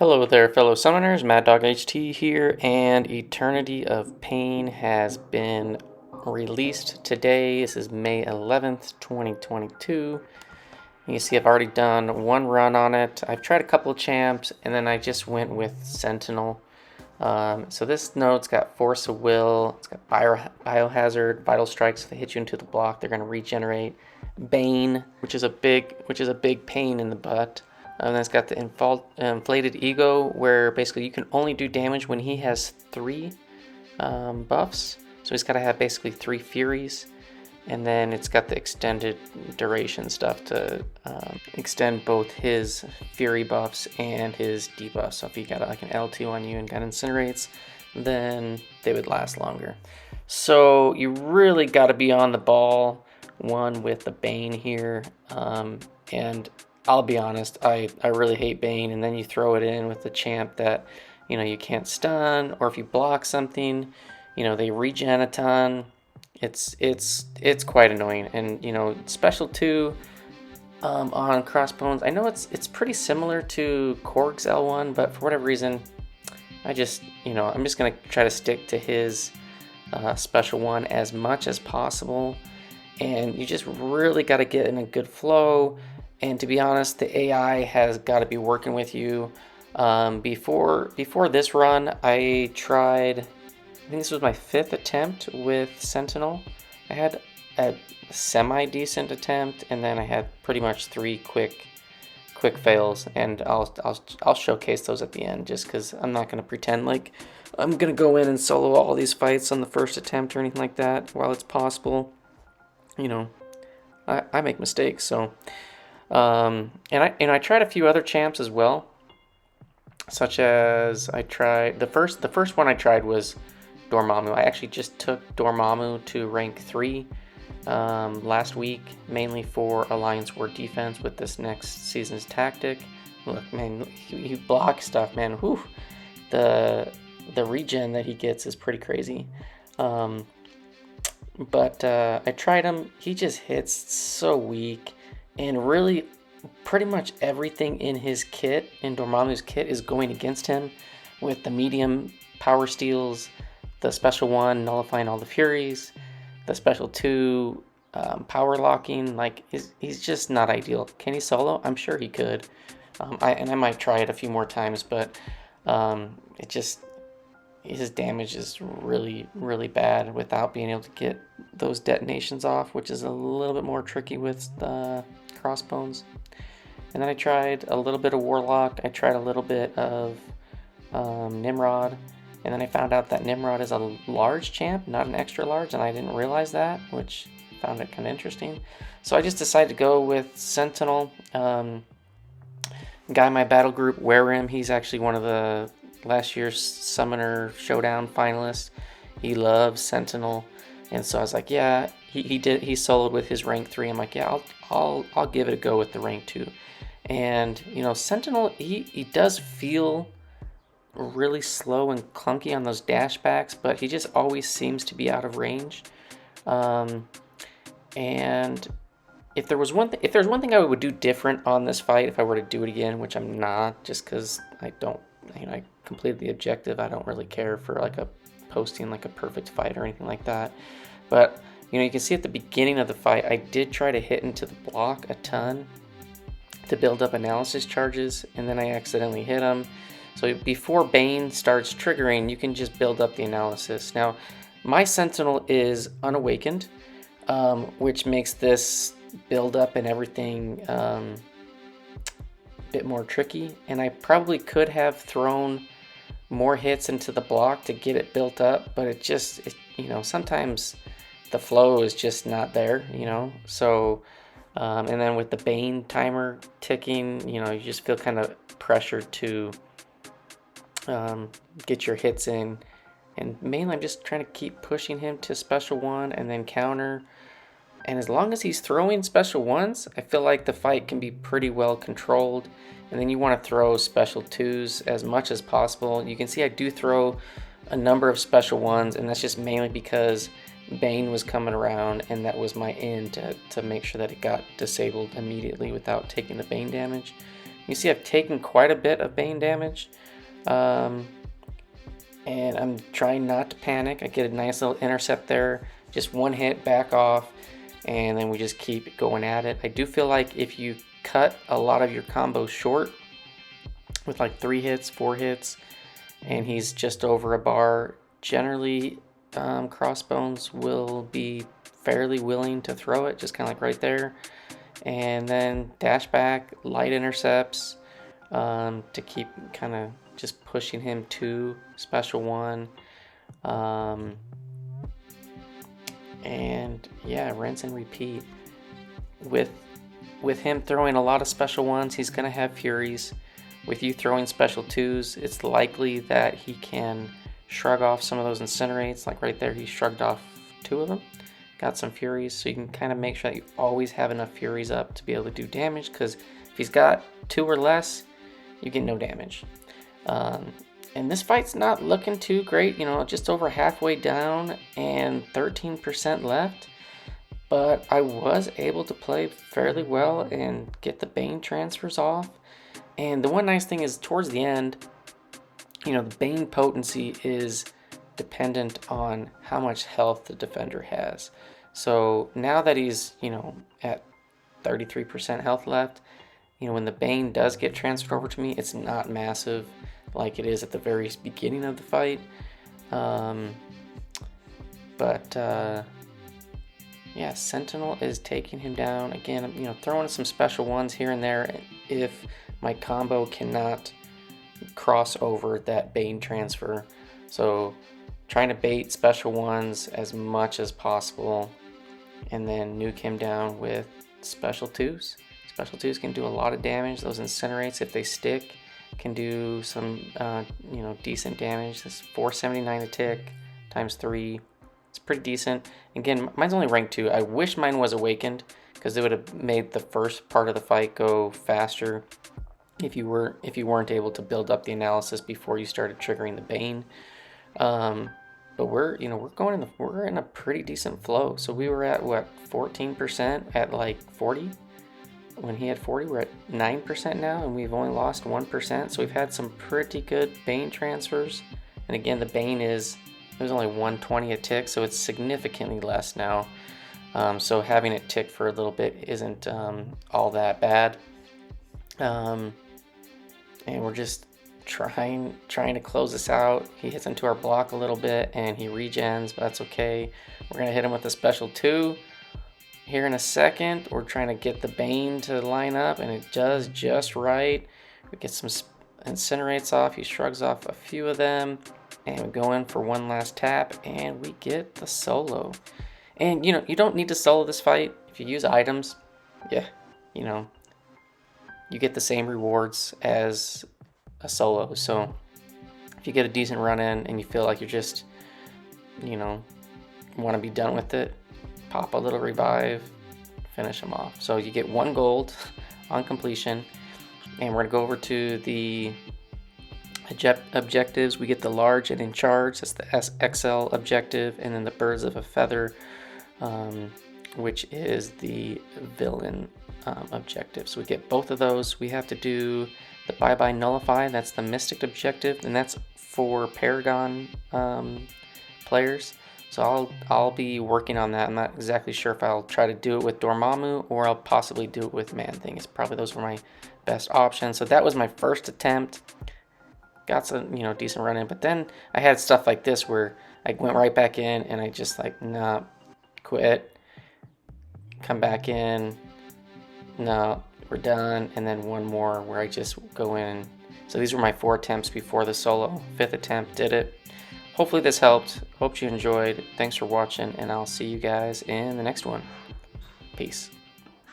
Hello there, fellow summoners. Mad Dog HT here, and Eternity of Pain has been released today. This is May 11th, 2022. You can see I've already done one run on it. I've tried a couple of champs, and then I just went with Sentinel. So this node's got Force of Will, it's got Biohazard, Vital Strikes. If they hit you into the block, they're going to regenerate. Bane, which is a big pain in the butt. And then it's got the Inflated Ego, where basically you can only do damage when he has 3 buffs. So he's got to have basically 3 Furies. And then it's got the extended duration stuff to extend both his Fury buffs and his debuffs. So if you got like an L2 on you and got Incinerates, then they would last longer. So you really got to be on the ball, one with the Bane here. And I'll be honest, I really hate Bane, and then you throw it in with the champ that, you can't stun, or if you block something, they regen a ton. It's quite annoying, and special 2 on Crossbones. I know it's pretty similar to Korg's L1, but for whatever reason, I just I'm just gonna try to stick to his special 1 as much as possible, and you just really got to get in a good flow. And to be honest, the AI has got to be working with you. Before this run, I tried, I think this was my 5th attempt with Sentinel. I had a semi-decent attempt, and then I had pretty much 3 quick fails, and I'll showcase those at the end, just because I'm not going to pretend like I'm going to go in and solo all these fights on the first attempt or anything like that. While it's possible, I make mistakes, so... and I tried a few other champs as well, such as I tried the first one I tried was Dormammu. I actually just took Dormammu to rank 3 last week, mainly for Alliance War defense with this next season's tactic. Look, man, he blocks stuff, man. Whew. The regen that he gets is pretty crazy. But I tried him. He just hits so weak. And really, pretty much everything in his kit, in Dormammu's kit, is going against him, with the medium power steals, the special 1 nullifying all the Furies, the special 2 power locking. Like, he's just not ideal. Can he solo? I'm sure he could. I might try it a few more times, but his damage is really, really bad without being able to get those detonations off, which is a little bit more tricky with the Crossbones. And then I tried a little bit of Warlock. I tried a little bit of Nimrod, and then I found out that Nimrod is a large champ, not an extra large, and I didn't realize that, which found it kind of interesting. So I just decided to go with Sentinel. Guy in my battle group, Wear Him, he's actually one of the last year's Summoner Showdown finalists. He loves Sentinel, and so I was like, yeah, he soloed with his rank 3. I'm like, yeah, I'll give it a go with the rank 2. And Sentinel, he does feel really slow and clunky on those dashbacks, but he just always seems to be out of range. And if there's one thing I would do different on this fight if I were to do it again, which I'm not, just because I completed the objective. I don't really care for posting like a perfect fight or anything like that. But you can see at the beginning of the fight, I did try to hit into the block a ton to build up analysis charges, and then I accidentally hit him. So before Bane starts triggering, you can just build up the analysis. Now, my Sentinel is unawakened, which makes this build up and everything a bit more tricky, and I probably could have thrown more hits into the block to get it built up, but it sometimes the flow is just not there, so and then with the Bane timer ticking, you just feel kind of pressured to get your hits in, and mainly I'm just trying to keep pushing him to special 1 and then counter. And as long as he's throwing special 1s, I feel like the fight can be pretty well controlled. And then you want to throw special 2s as much as possible. You can see I do throw a number of special 1s, and that's just mainly because Bane was coming around, and that was my end to make sure that it got disabled immediately without taking the Bane damage. You see I've taken quite a bit of Bane damage. And I'm trying not to panic. I get a nice little intercept there. Just one hit, back off, and then we just keep going at it. I do feel like if you cut a lot of your combos short with like 3 hits, 4 hits, and he's just over a bar, generally Crossbones will be fairly willing to throw it, just kind of like right there. And then dash back, light intercepts to keep kind of just pushing him to special 1. And yeah, rinse and repeat. With him throwing a lot of special 1s, he's going to have Furies. With you throwing special 2s, it's likely that he can shrug off some of those Incinerates. Like right there, he shrugged off 2 of them. Got some Furies, so you can kind of make sure that you always have enough Furies up to be able to do damage, because if he's got 2 or less, you get no damage. And this fight's not looking too great, you know, just over halfway down and 13% left. But I was able to play fairly well and get the Bane transfers off. And the one nice thing is towards the end, you know, the Bane potency is dependent on how much health the defender has. So now that he's, you know, at 33% health left, you know, when the Bane does get transferred over to me, it's not massive like it is at the very beginning of the fight. Yeah, Sentinel is taking him down. Again, you know, throwing some special 1s here and there if my combo cannot cross over that Bane transfer. So trying to bait special 1s as much as possible and then nuke him down with special 2s. Special 2s can do a lot of damage. Those Incinerates, if they stick, can do some you know, decent damage. This 479 a tick times 3. It's pretty decent. Again, mine's only rank 2. I wish mine was Awakened, because it would have made the first part of the fight go faster if you weren't able to build up the analysis before you started triggering the Bane. But we're in a pretty decent flow. So we were at what, 14% at like 40. When he had 40, we're at 9% now, and we've only lost 1%. So we've had some pretty good Bane transfers. And again, the Bane it was only 120 a tick, so it's significantly less now. So having it tick for a little bit isn't all that bad. And we're just trying to close this out. He hits into our block a little bit, and he regens, but that's okay. We're gonna hit him with a special 2 here in a second. We're trying to get the Bane to line up, and it does just right. We get some Incinerates off. He shrugs off a few of them, and we go in for one last tap, and we get the solo. And you know, you don't need to solo this fight. If you use items, yeah, you know, you get the same rewards as a solo. So if you get a decent run in and you feel like you're just, you know, want to be done with it, pop a little revive, finish them off. So you get 1 gold on completion. And we're gonna go over to the objectives. We get the large and in charge, that's the XL objective, and then the birds of a feather, which is the villain objective. So we get both of those. We have to do the bye nullify, that's the mystic objective, and that's for Paragon players. So I'll be working on that. I'm not exactly sure if I'll try to do it with Dormammu or I'll possibly do it with Man-Thing. It's probably those were my best options. So that was my first attempt. Got some, you know, decent run in, but then I had stuff like this where I went right back in and I just like, nah, quit. Come back in. No, we're done. And then one more where I just go in. So these were my 4 attempts before the solo. 5th attempt did it. Hopefully this helped. Hope you enjoyed. Thanks for watching, and I'll see you guys in the next one. Peace.